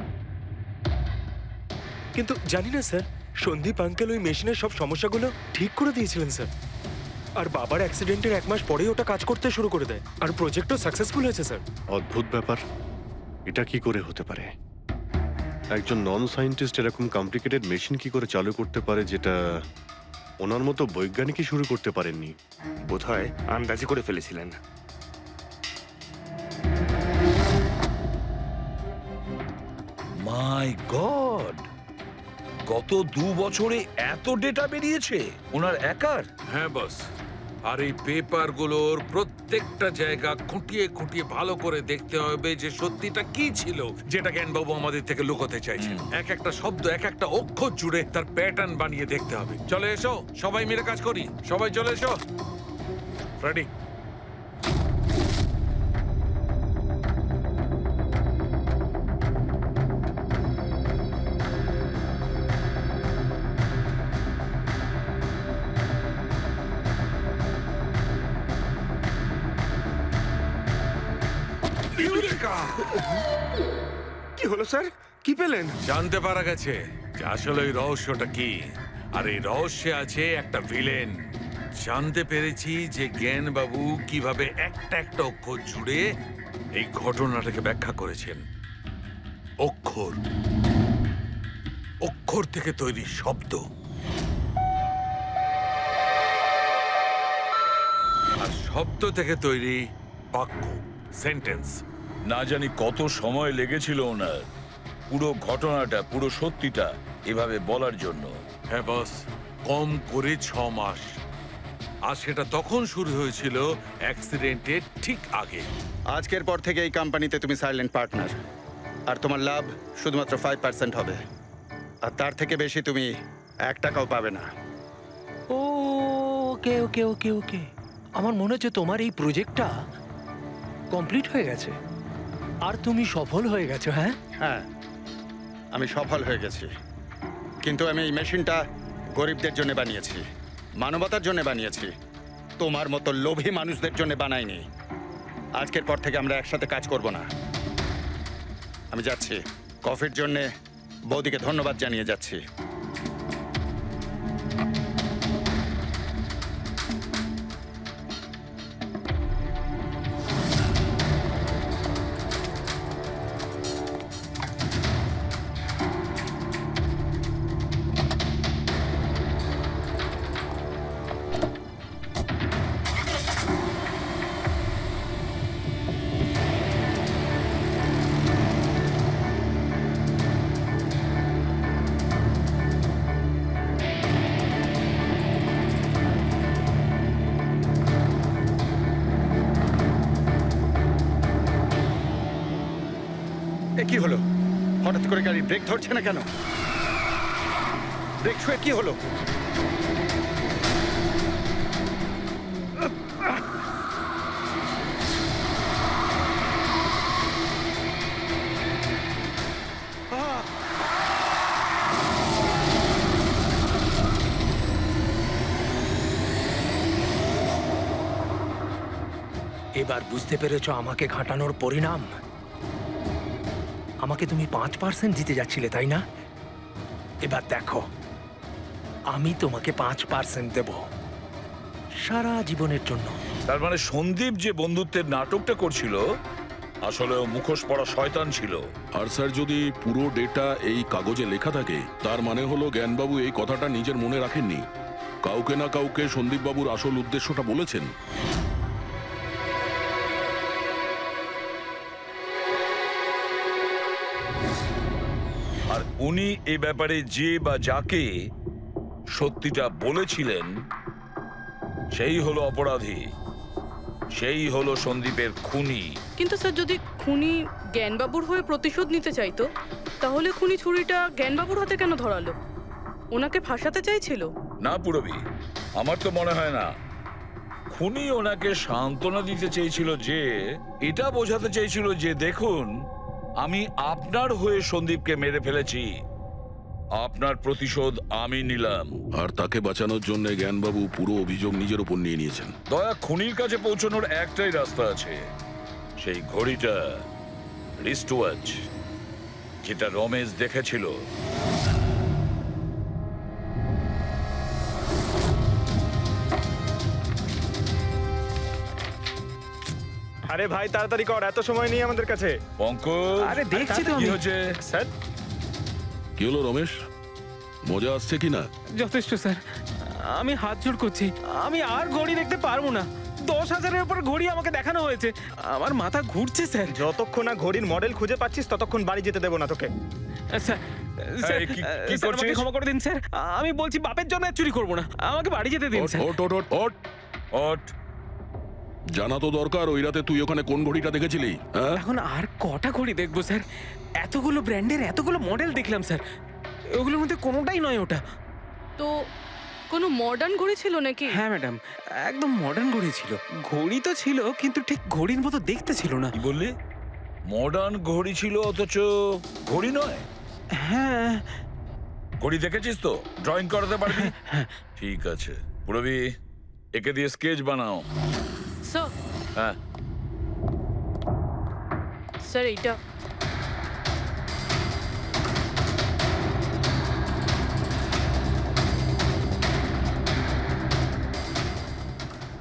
কিন্তু জানি না স্যার, সন্দীপ আঙ্কেল ওই মেশিনের সব সমস্যাগুলো ঠিক করে দিয়েছিলেন স্যার। আর বাবার অ্যাক্সিডেন্টের 1 মাস পরেই ওটা কাজ করতে শুরু করে দেয়, আর প্রজেক্টও সাকসেসফুল হয়েছে স্যার। অদ্ভুত ব্যাপার, এটা কি করে হতে পারে? একজন নন সায়েন্টিস্ট এরকম কমপ্লিকেটেড মেশিন কি করে চালু করতে পারে, যেটা ওনার মতো বৈজ্ঞানিকই শুরু করতে পারেননি? বোধহয় আন্দাজি করে ফেলেছিলেন। মাই গড, গত 2 বছরে এত ডেটা বেরিয়েছে ওনার একার? হ্যাঁ বস, আর এই পেপারগুলোর প্রত্যেকটা জায়গা খুঁটিয়ে খুঁটিয়ে ভালো করে দেখতে হবে যে সত্যিটা কি ছিল যেটা জ্ঞানবাবু আমাদের থেকে লুকোতে চাইছেন। এক একটা শব্দ, এক একটা অক্ষর জুড়ে তার প্যাটার্ন বানিয়ে দেখতে হবে। চলে এসো, সবাই মিলে কাজ করি। সবাই চলে এসো। ফ্রেডি, কি হলো স্যার, কি পেলেন? জানতে পারা গেছে যে আসলে ওই রহস্যটা কি, আর এই রহস্যে আছে একটা ভিলেন। জানতে পেরেছি যে জ্ঞানবাবু কিভাবে একটা একটা অক্ষর জুড়ে এই ঘটনাটাকে ব্যাখ্যা করেছেন। অক্ষর, অক্ষর থেকে তৈরি শব্দ, আর শব্দ থেকে তৈরি বাক্য, সেন্টেন্স। না জানি কত সময় লেগেছিল ওনার পুরো ঘটনাটা, পুরো সত্যিটা এভাবে বলার জন্য। হ্যাঁ বস, কম করে 6 মাস। আর সেটা তখন শুরু হয়েছিল অ্যাক্সিডেন্টের ঠিক আগে। আজকের পর থেকে এই কোম্পানিতে তুমি সাইলেন্ট পার্টনার, আর তোমার লাভ শুধুমাত্র 5% হবে, আর তার থেকে বেশি তুমি 1 টাকাও পাবে না। ওকে ওকে ওকে ওকে, আমার মনে হচ্ছে তোমার এই প্রজেক্টটা কমপ্লিট হয়ে গেছে আর তুমি সফল হয়ে গেছো। হ্যাঁ হ্যাঁ, আমি সফল হয়ে গেছি, কিন্তু আমি এই মেশিনটা গরিবদের জন্য বানিয়েছি, মানবতার জন্য বানিয়েছি। তোমার মতো লোভী মানুষদের জন্য বানাইনি। আজকের পর থেকে আমরা একসাথে কাজ করব না। আমি যাচ্ছি। কফির জন্যে বৌদিকে ধন্যবাদ জানিয়ে যাচ্ছি। এ কি হলো? হঠাৎ করে গাড়ি ব্রেক ধরছে না কেন? ব্রেক ছুঁয়ে কি হলো? এবার বুঝতে পেরেছো আমাকে ঘাঁটানোর পরিণাম? আমাকে তুমি 5% দিতে যাচ্ছিলে, তাই না? এবার দেখো, আমি তোমাকে 5% দেব সারা জীবনের জন্য। তার মানে সন্দীপ যে বন্ধুত্বের নাটকটা করছিল আসলে ও মুখোশ পড়া শয়তান ছিল। আর স্যার, যদি পুরো ডেটা এই কাগজে লেখা থাকে, তার মানে হলো জ্ঞানবাবু এই কথাটা নিজের মনে রাখেননি। কাউকে না কাউকে সন্দীপবাবুর আসল উদ্দেশ্যটা বলেছেন। আর উনি এই ব্যাপারে যে বা যাকে সত্যিটা বলেছিলেন সেই হলো অপরাধী, সেই হলো সন্দীপের খুনি। কিন্তু স্যার, যদি খুনি জ্ঞানবাবুর হয়ে প্রতিশোধ নিতে চাইতো, তাহলে খুনি ছুরিটা জ্ঞানবাবুর হাতে কেন ধরালো? ওনাকে ফাঁসাতে চাইছিল? না পুরবি, আমার তো মনে হয় না। খুনি ওনাকে সান্ত্বনা দিতে চেয়েছিল, যে এটা বোঝাতে চেয়েছিল যে দেখুন, আমি আপনার হয়ে সন্দীপকে মেরে ফেলেছি, আপনার প্রতিশোধ আমি নিলাম। আর তাকে বাঁচানোর জন্য জ্ঞানবাবু পুরো অভিযোগ নিজের উপর নিয়ে নিয়েছেন। দয়া, খুনির কাছে পৌঁছানোর একটাই রাস্তা আছে, সেই ঘড়িটা, রিস্ট ওয়াচ, যেটা রমেশ দেখেছিল। আরে ভাই, তাড়াতাড়ি কর, এত সময় নেই আমাদের কাছে। পঙ্কজ, আরে দেখছি তো কি আমি। হয়েছে? স্যার, কি হলো রমেশ? মজা আসছে কি না? যথেষ্ট স্যার, আমি হাত জোড় করছি, আমি আর ঘড়ি দেখতে পারবো না। 10,000-এর উপর ঘড়ি আমাকে দেখানো হয়েছে, আমার মাথা ঘুরছে স্যার। যতক্ষণ না ঘড়ির মডেল খুঁজে পাচ্ছিস ততক্ষণ বাড়ি যেতে দেবো না তোকে। স্যার, স্যার, এই, কি স্যার, আমাকে করছিস? ক্ষমা করে দিন স্যার, আমি বলছি বাপের জন্য আর চুরি করবো না, আমাকে বাড়ি যেতে দিন ওঠ, স্যার। ওঠ, ওঠ, ওঠ, ওঠ। ওঠ। জানা তো দরকার, ওই রাতে তুই ওখানে কোন ঘড়িটা দেখেছিলি? হ্যাঁ, এখন আর কটা ঘড়ি দেখবো স্যার? এতগুলো ব্র্যান্ডের এতগুলো মডেল দেখলাম স্যার, ওগুলোর মধ্যে কোনোটাই নয় ওটা। তো কোনো মডার্ন ঘড়ি ছিল নাকি? হ্যাঁ ম্যাডাম, একদম মডার্ন ঘড়ি ছিল। ঘড়ি তো ছিল, কিন্তু ঠিক ঘড়ির মতো দেখতে ছিল না। কি বললি? মডার্ন ঘড়ি ছিল অথচ ঘড়ি নয়? হ্যাঁ। ঘড়ি দেখেছিস তো? ড্রয়িং করাতে পারবি? ঠিক আছে পুরবি, একে দিয়ে স্কেচ বানাও। স্যার, হ্যাঁ, স্যার এইটা।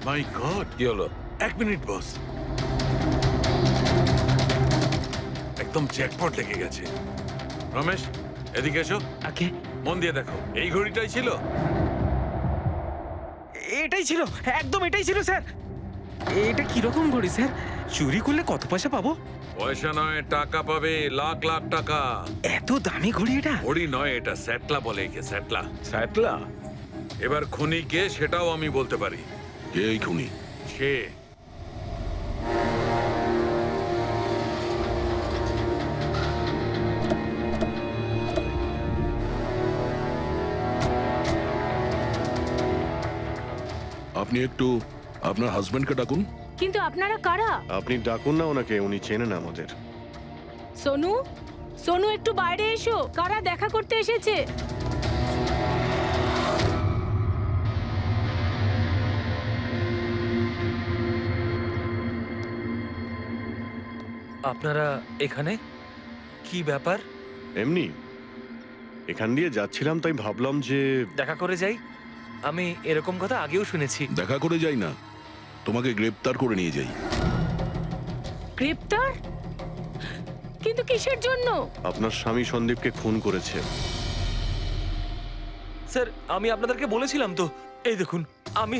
মাই গড, কি হলো? 1 মিনিট বস, একদম জ্যাকপট লেগে গেছে। রমেশ, এদিকে এসো, আগে মন দিয়ে দেখো, এই ঘড়িটাই ছিল। এটাই ছিল, একদম এটাই ছিল স্যার। এটা কিরকম ঘড়ি স্যার? চুরি করলে কত পয়সা পাবো? পয়সা নয়, টাকা পাবে, লাখ লাখ টাকা। এত দামি ঘড়ি এটা? ঘড়ি নয়, এটা স্যাটলা বলে একে, স্যাটলা। স্যাটলা? এবার খুনি কে সেটাও আমি বলতে পারি। কে এই খুনি? সে আপনি একটু আপনার হাজবেন্ডকে ডাকুন। কিন্তু আপনারা কারা? আপনি ডাকুন না ওনাকে, উনি চেনেন আমাদের। সোনু, সোনু একটু বাইরে এসো, কারা দেখা করতে এসেছে? আপনারা এখানে কি ব্যাপার? এমনি এখান দিয়ে যাচ্ছিলাম, তাই ভাবলাম যে দেখা করে যাই। আমি এরকম কথা আগেও শুনেছি। দেখা করে যাই না, তোমাকে গ্রেপ্তার করে নিয়ে যাই। গ্রেপ্তার? কিন্তু কিসের জন্য? আপনার স্বামী সন্দীপকে খুন করেছে। স্যার, আমি আপনাদেরকে বলেছিলাম তো, এই দেখুন, আমি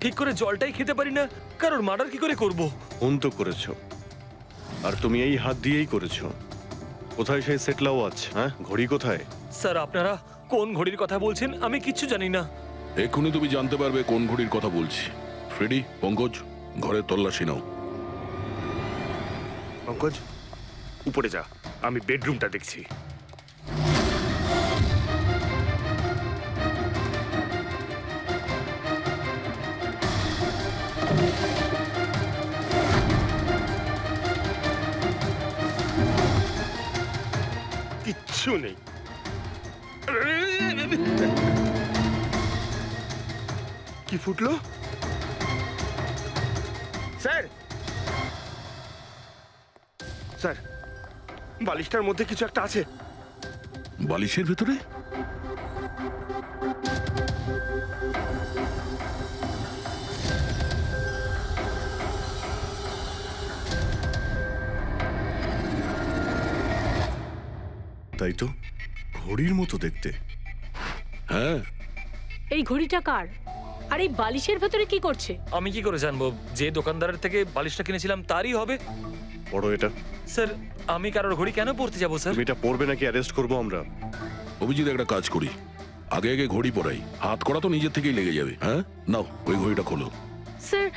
ঠিক করে জলটাই খেতে পারি না, কারণ মার্ডার কি করে করব? খুন তো করেছো, আর তুমি এই হাত দিয়েই করেছো। কোথায় সেই সেটলা ওয়াচ? হ্যাঁ, ঘড়ি কোথায়? স্যার, আপনারা কোন ঘড়ির কথা বলছেন আমি কিচ্ছু জানি না। এক্ষুনি তুমি জানতে পারবে কোন ঘড়ির কথা বলছি। ফ্রেডি, পঙ্কজ, ঘরের তল্লাশি নাও। পঙ্কজ, উপরে যা, আমি বেডরুমটা দেখছি। কিচ্ছু নেই। কি ফুটলো? স্যার, স্যার, বালিশটার মধ্যে কিছু একটা আছে। বালিশের ভেতরে? তাই তো, ঘড়ির মতো দেখতে। হ্যাঁ। এই ঘড়িটা কার? আর এই বালিশের ভেতরে কি করছে? আমি কি করে জানবো? যে দোকানদারের থেকে বালিশটা কিনেছিলাম তারই হবে। পড়ো এটা। স্যার, আমি কারোর ঘড়ি কেন পড়তে যাবো স্যার? তুমি এটা পড়বে নাকি অ্যারেস্ট করবো আমরা? অভিজিৎ, একটা কাজ করি, আগে আগে ঘড়ি পরাই, হাত করা তো নিজের থেকেই লেগে যাবে। হ্যাঁ, নাও ওই ঘড়িটা খোলো। স্যার,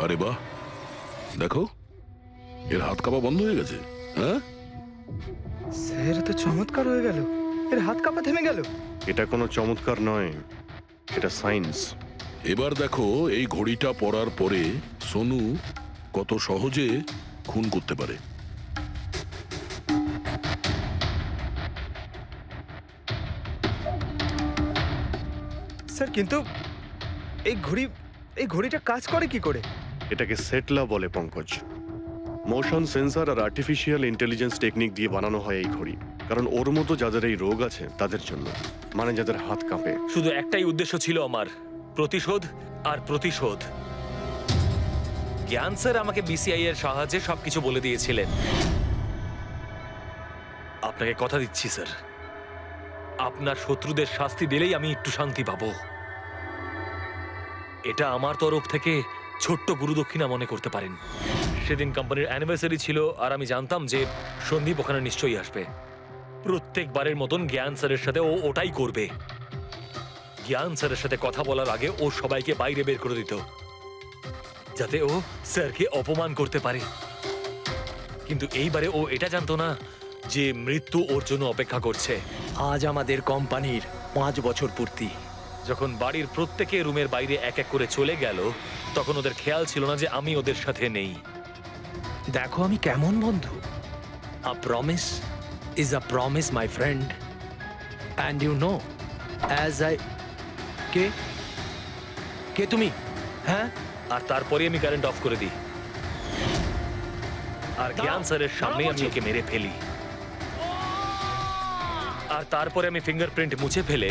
আরে বাহ, দেখো, এর হাত কাঁপা বন্ধ হয়ে গেছে। হ্যাঁ, স্যার, তো চমৎকার হয়ে গেল, এর হাত কাঁপা থেমে গেল। এটা কোনো চমৎকার নয়, এটা সায়েন্স। এবার দেখো এই ঘড়িটা পরার পরে সোনু কত সহজে খুন করতে পারে। স্যার, কিন্তু এই ঘড়িটা কাজ করে কি করে? এটাকে সেটলা বলে পঙ্কজ। মোশন সেন্সর আর আর্টিফিশিয়াল ইন্টেলিজেন্স টেকনিক দিয়ে বানানো হয় এই ঘড়ি, কারণ ওর মতো যাদের এই রোগ আছে তাদের জন্য, মানে যাদের হাত কাঁপে। শুধু একটাই উদ্দেশ্য ছিল আমার, প্রতিশোধ আর প্রতিশোধ। জ্ঞান স্যার আমাকে বিসিআই এর সাহায্যে সবকিছু বলে দিয়েছিলেন। আপনাকে কথা দিচ্ছি স্যার, আপনার শত্রুদের শাস্তি দিলেই আমি একটু শান্তি পাবো। এটা আমার তরফ থেকে ছোট্ট গুরুদক্ষিণা মনে করতে পারেন। সেদিন কোম্পানির অ্যানিভার্সারি ছিল, আর আমি জানতাম যে সন্দীপ ওখানে নিশ্চয়ই আসবে। প্রত্যেকবারের মতন জ্ঞান স্যারের সাথে ও ওটাই করবে। জ্ঞান স্যারের সাথে কথা বলার আগে ও সবাইকে বাইরে বের করে দিত, যাতে ও স্যারকে অপমান করতে পারে। কিন্তু এইবারে ও এটা জানতো না যে মৃত্যু ওর জন্য অপেক্ষা করছে। আজ আমাদের কোম্পানির 5 বছর পূর্তি। যখন বাড়ির প্রত্যেকে রুমের বাইরে এক এক করে চলে গেল, তখন ওদের খেয়াল ছিল না যে আমি ওদের সাথে নেই। দেখো আমি কেমন বন্ধু। A promise is a promise my friend, and you know as I কে কে তুমি? হ্যাঁ, আর তারপরে আমি কারেন্ট অফ করে দিই, আর জ্ঞান স্যারের সামনে আমি ওকে মেরে ফেলি। আর তারপরে আমি ফিঙ্গারপ্রিন্ট মুছে ফেলে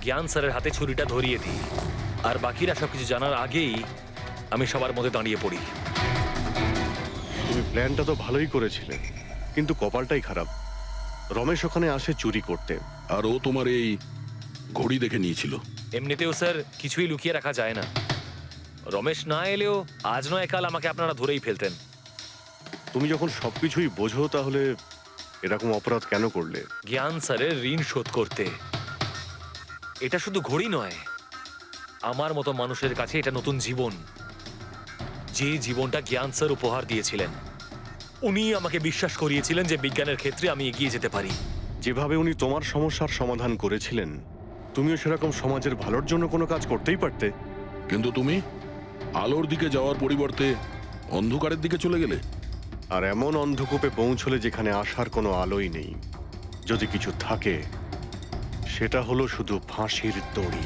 জ্ঞান স্যারের হাতে ছুরিটা ধরিয়ে দিই। আর বাকিরা সবকিছু জানার আগেই আমি সবার মধ্যে দাঁড়িয়ে পড়ি। তুমি প্ল্যানটা তো ভালোই করেছিলে, কিন্তু কপালটাই খারাপ। রমেশ ওখানে আসে চুরি করতে, আর ও তোমার এই ঘড়ি দেখে নিয়েছিল। এমনিতেও স্যার কিছুই লুকিয়ে রাখা যায় না। রমেশ না এলেও আজ নয় কাল আমাকে আপনারা ধরেই ফেলতেন। তুমি যখন সবকিছুই বোঝো, তাহলে এরকম অপরাধ কেন করলে? জ্ঞান স্যারের ঋণ শোধ করতে। এটা শুধু ঘড়ি নয়, আমার মতো মানুষের কাছে এটা নতুন জীবন, যে জীবনটা জ্ঞান স্যার উপহার দিয়েছিলেন। উনি আমাকে বিশ্বাস করিয়েছিলেন যে বিজ্ঞানের ক্ষেত্রে আমি এগিয়ে যেতে পারি। যেভাবে উনি তোমার সমস্যার সমাধান করেছিলেন, তুমিও সেরকম সমাজের ভালোর জন্য কোনো কাজ করতেই পারতে। কিন্তু তুমি আলোর দিকে যাওয়ার পরিবর্তে অন্ধকারের দিকে চলে গেলে। আর এমন অন্ধকূপে পৌঁছলে যেখানে আসার কোনো আলোই নেই। যদি কিছু থাকে, সেটা হলো শুধু ফাঁসির দড়ি।